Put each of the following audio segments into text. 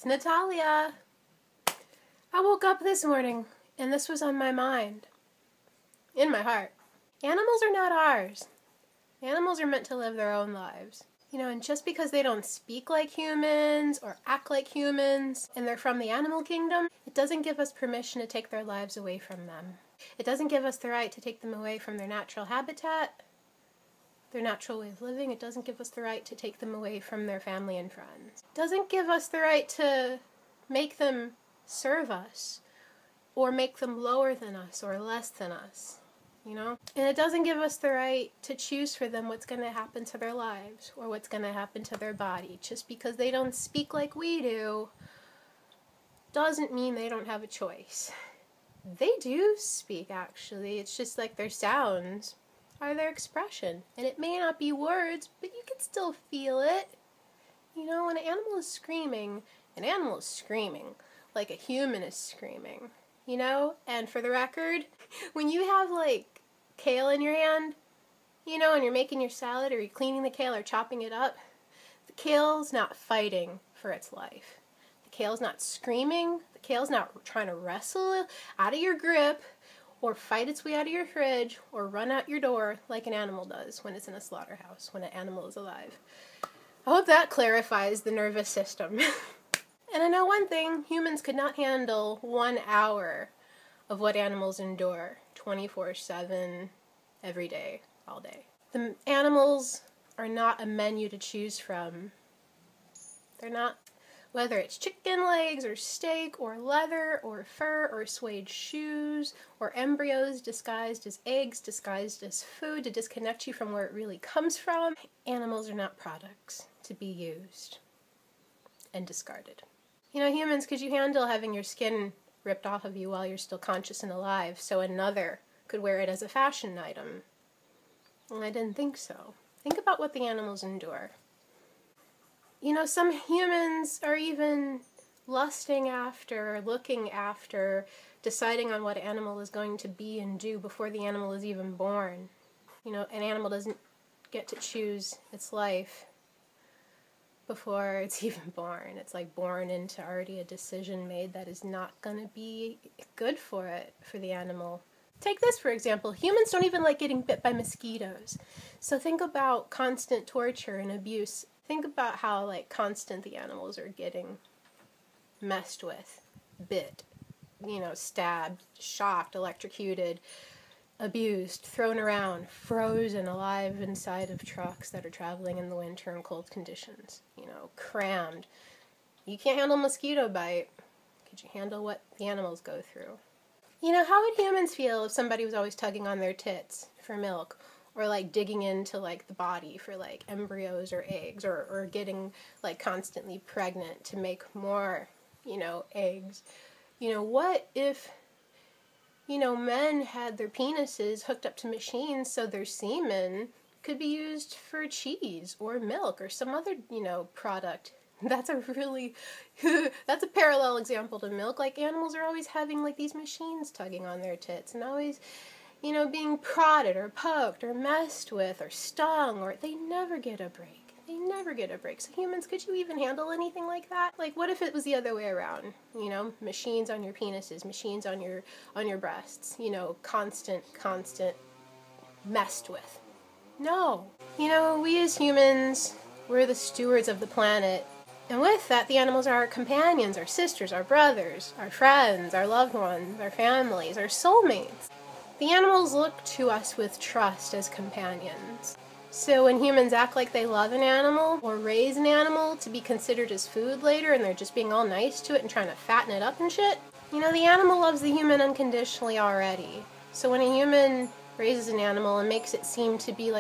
It's Natalia. I woke up this morning and this was on my mind. In my heart. Animals are not ours. Animals are meant to live their own lives. And just because they don't speak like humans or act like humans and they're from the animal kingdom, it doesn't give us permission to take their lives away from them. It doesn't give us the right to take them away from their natural habitat, their natural way of living. It doesn't give us the right to take them away from their family and friends. It doesn't give us the right to make them serve us or make them lower than us or less than us. And it doesn't give us the right to choose for them what's going to happen to their lives or what's going to happen to their body. Just because they don't speak like we do doesn't mean they don't have a choice. They do speak, actually. It's just like their sounds are their expression. And it may not be words, but you can still feel it. When an animal is screaming like a human is screaming. And for the record, when you have kale in your hand, and you're making your salad or you're cleaning the kale or chopping it up, the kale's not fighting for its life. The kale's not screaming. The kale's not trying to wrestle out of your grip or fight its way out of your fridge or run out your door like an animal does when it's in a slaughterhouse, when an animal is alive. I hope that clarifies the nervous system. And I know one thing, humans could not handle 1 hour of what animals endure 24/7, every day, all day. The animals are not a menu to choose from. They're not, whether it's chicken legs or steak or leather or fur or suede shoes or embryos disguised as eggs, disguised as food to disconnect you from where it really comes from. Animals are not products to be used and discarded. Humans, could you handle having your skin ripped off of you while you're still conscious and alive so another could wear it as a fashion item? I didn't think so. Think about what the animals endure. Some humans are even lusting after, looking after, deciding on what animal is going to be and do before the animal is even born. An animal doesn't get to choose its life before it's even born. It's born into already a decision made that is not going to be good for it, for the animal. Take this, for example. Humans don't even like getting bit by mosquitoes. So think about constant torture and abuse. Think about how constant the animals are getting messed with, bit, stabbed, shocked, electrocuted, abused, thrown around, frozen alive inside of trucks that are traveling in the winter in cold conditions, crammed. You can't handle mosquito bite. Could you handle what the animals go through? How would humans feel if somebody was always tugging on their tits for milk or digging into the body for embryos or eggs or getting constantly pregnant to make more, eggs? What if men had their penises hooked up to machines so their semen could be used for cheese or milk or some other, product? That's a parallel example to milk. Animals are always having these machines tugging on their tits and always, being prodded or poked or messed with or stung, or they never get a break. They never get a break. So humans, could you even handle anything like that? What if it was the other way around? Machines on your penises, machines on your breasts, constant messed with. No. We as humans, we're the stewards of the planet. And with that, the animals are our companions, our sisters, our brothers, our friends, our loved ones, our families, our soulmates. The animals look to us with trust as companions. So when humans act like they love an animal or raise an animal to be considered as food later and they're just being all nice to it and trying to fatten it up and shit, the animal loves the human unconditionally already. So when a human raises an animal and makes it seem to be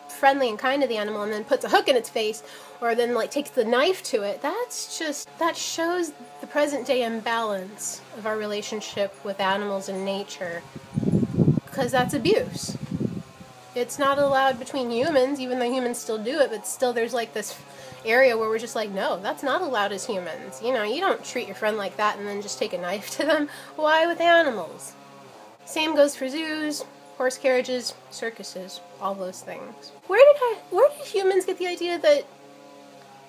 friendly and kind to the animal and then puts a hook in its face or then takes the knife to it, that shows the present day imbalance of our relationship with animals and nature, because that's abuse. It's not allowed between humans, even though humans still do it, but still there's this area where we're just no, that's not allowed as humans. You don't treat your friend like that and then just take a knife to them. Why with animals? Same goes for zoos, horse carriages, circuses, all those things. Where did humans get the idea that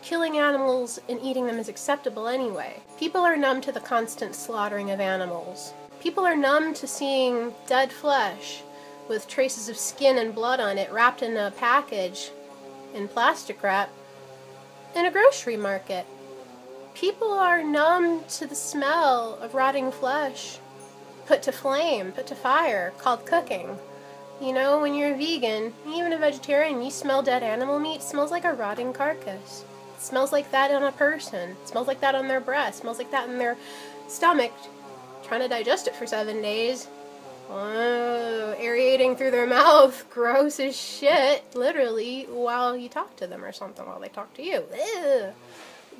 killing animals and eating them is acceptable anyway. People are numb to the constant slaughtering of animals. People are numb to seeing dead flesh with traces of skin and blood on it wrapped in a package in plastic wrap in a grocery market. People are numb to the smell of rotting flesh put to flame, put to fire, called cooking. You know, when you're a vegan, even a vegetarian, you smell dead animal meat, it smells like a rotting carcass. It smells like that on a person. It smells like that on their breast. It smells like that in their stomach, trying to digest it for 7 days. Oh, aerating through their mouth, gross as shit, literally, while you talk to them or something, while they talk to you. Ugh.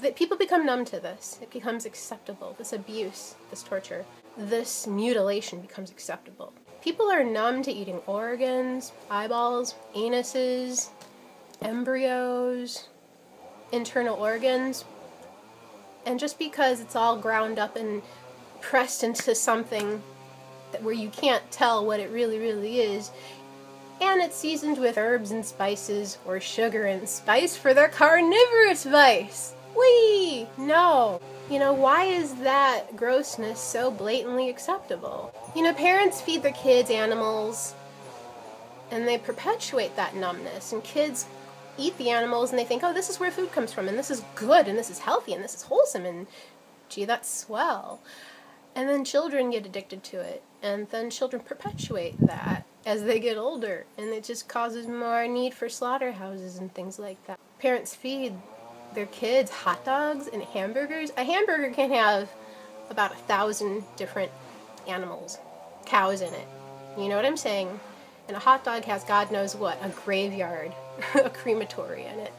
That people become numb to this. It becomes acceptable. This abuse, this torture, this mutilation becomes acceptable. People are numb to eating organs, eyeballs, anuses, embryos, internal organs. And just because it's all ground up and pressed into something where you can't tell what it really is, and it's seasoned with herbs and spices or sugar and spice for their carnivorous vice. Whee! No. You know, why is that grossness so blatantly acceptable? You know, parents feed their kids animals and they perpetuate that numbness, and kids eat the animals and they think, oh, this is where food comes from, and this is good, and this is healthy, and this is wholesome, and gee, that's swell. And then children get addicted to it, and then children perpetuate that as they get older, and it just causes more need for slaughterhouses and things like that. Parents feed their kids hot dogs and hamburgers. A hamburger can have about 1,000 different animals, cows in it. You know what I'm saying? And a hot dog has God knows what, a graveyard, a crematory in it.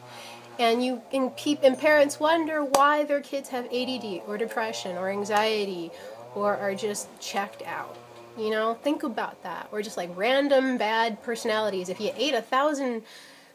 And parents wonder why their kids have ADD or depression or anxiety or are just checked out. You know, think about that. Or just like random bad personalities. If you ate 1,000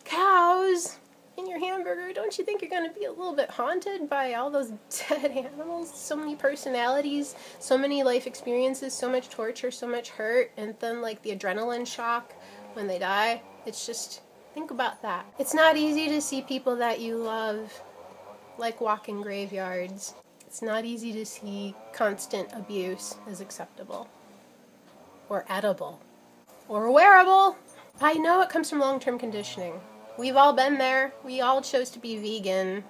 cows in your hamburger, don't you think you're going to be a little bit haunted by all those dead animals? So many personalities, so many life experiences, so much torture, so much hurt, and then like the adrenaline shock when they die. It's just, think about that. It's not easy to see people that you love like walking graveyards. It's not easy to see constant abuse as acceptable or edible or wearable. I know it comes from long-term conditioning. We've all been there. We all chose to be vegan.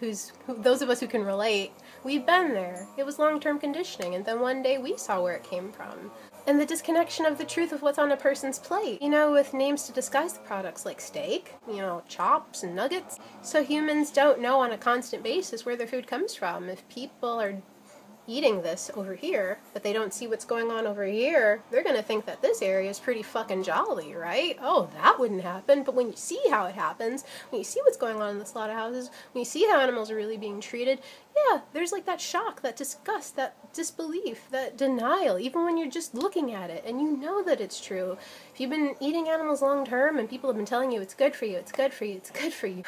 Those of us who can relate, we've been there. It was long-term conditioning, and then one day we saw where it came from. And the disconnection of the truth of what's on a person's plate. You know, with names to disguise the products like steak, you know, chops and nuggets. So humans don't know on a constant basis where their food comes from. If people are eating this over here, but they don't see what's going on over here, they're going to think that this area is pretty fucking jolly, right? Oh, that wouldn't happen. But when you see how it happens, when you see what's going on in the slaughterhouses, when you see how animals are really being treated, yeah, there's like that shock, that disgust, that disbelief, that denial, even when you're just looking at it and you know that it's true. If you've been eating animals long term and people have been telling you it's good for you, it's good for you, it's good for you,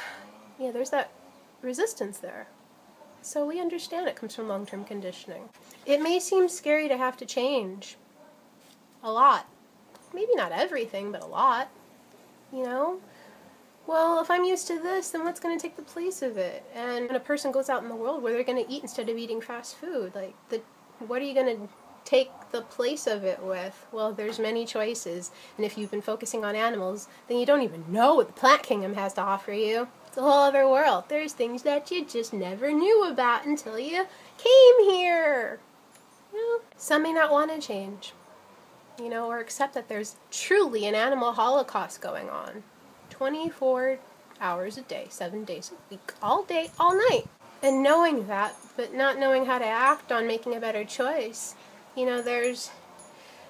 yeah, there's that resistance there. So we understand it comes from long-term conditioning. It may seem scary to have to change. A lot. Maybe not everything, but a lot. You know? Well, if I'm used to this, then what's going to take the place of it? And when a person goes out in the world where they're going to eat instead of eating fast food, like, what are you going to take the place of it with? Well, there's many choices. And if you've been focusing on animals, then you don't even know what the plant kingdom has to offer you. It's a whole other world. There's things that you just never knew about until you came here. You know, some may not want to change, you know, or accept that there's truly an animal holocaust going on. 24 hours a day, 7 days a week, all day, all night. And knowing that, but not knowing how to act on making a better choice, you know, there's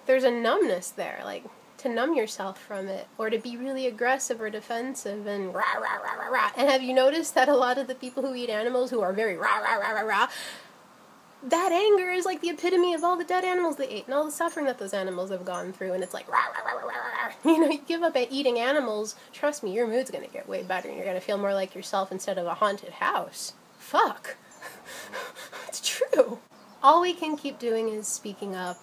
a numbness there, like, to numb yourself from it, or to be really aggressive or defensive and rah, rah, rah, rah, rah. And have you noticed that a lot of the people who eat animals who are very rah, rah, rah, rah, rah, that anger is like the epitome of all the dead animals they ate and all the suffering that those animals have gone through, and it's like rah, rah, rah, rah, rah, rah. You know, you give up at eating animals, trust me, your mood's going to get way better and you're going to feel more like yourself instead of a haunted house. Fuck. It's true. All we can keep doing is speaking up,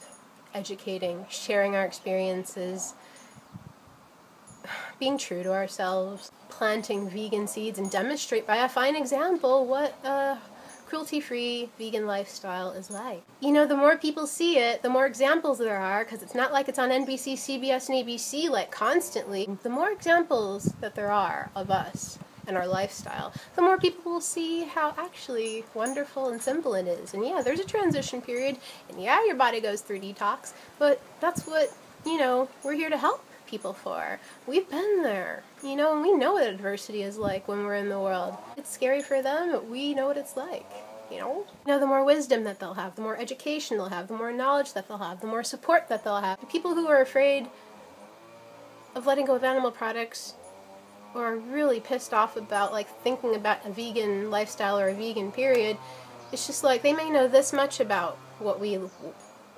educating, sharing our experiences, being true to ourselves, planting vegan seeds, and demonstrate by a fine example what a cruelty-free vegan lifestyle is like. You know, the more people see it, the more examples there are, because it's not like it's on NBC, CBS, and ABC like constantly. The more examples that there are of us and our lifestyle, the more people will see how actually wonderful and simple it is. And yeah, there's a transition period, and yeah, your body goes through detox, but that's what, you know, we're here to help people for. We've been there, you know, and we know what adversity is like when we're in the world. It's scary for them, but we know what it's like, you know? The more wisdom that they'll have, the more education they'll have, the more knowledge that they'll have, the more support that they'll have. The people who are afraid of letting go of animal products or are really pissed off about like thinking about a vegan lifestyle or a vegan period, it's just like they may know this much about what we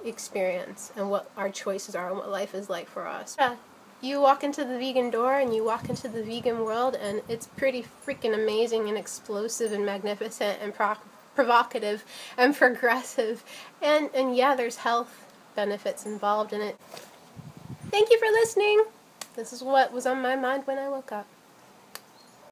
experience and what our choices are and what life is like for us. Yeah, you walk into the vegan door and you walk into the vegan world, and it's pretty freaking amazing and explosive and magnificent and provocative and progressive, and yeah, there's health benefits involved in it. Thank you for listening. This is what was on my mind when I woke up.